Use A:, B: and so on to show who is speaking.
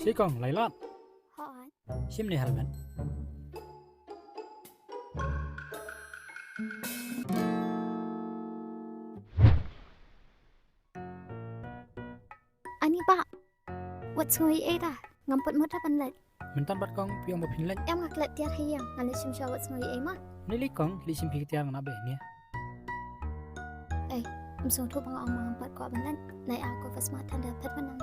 A: Sikong lailat.
B: Hot.
A: Sim ni halman.
B: Ani ba? What's ngoi dah? Ngamput muda panlet.
A: Mentan bat kong piang bapin lan.
B: Em ngaklet tiar hayang. Ngani simsha what's ngoi mah?
A: Nili kong li sim pi tiang na be ni.
B: Em sung tu bang ang mampat ko abanlan. Nai aku pas matan dapat menang.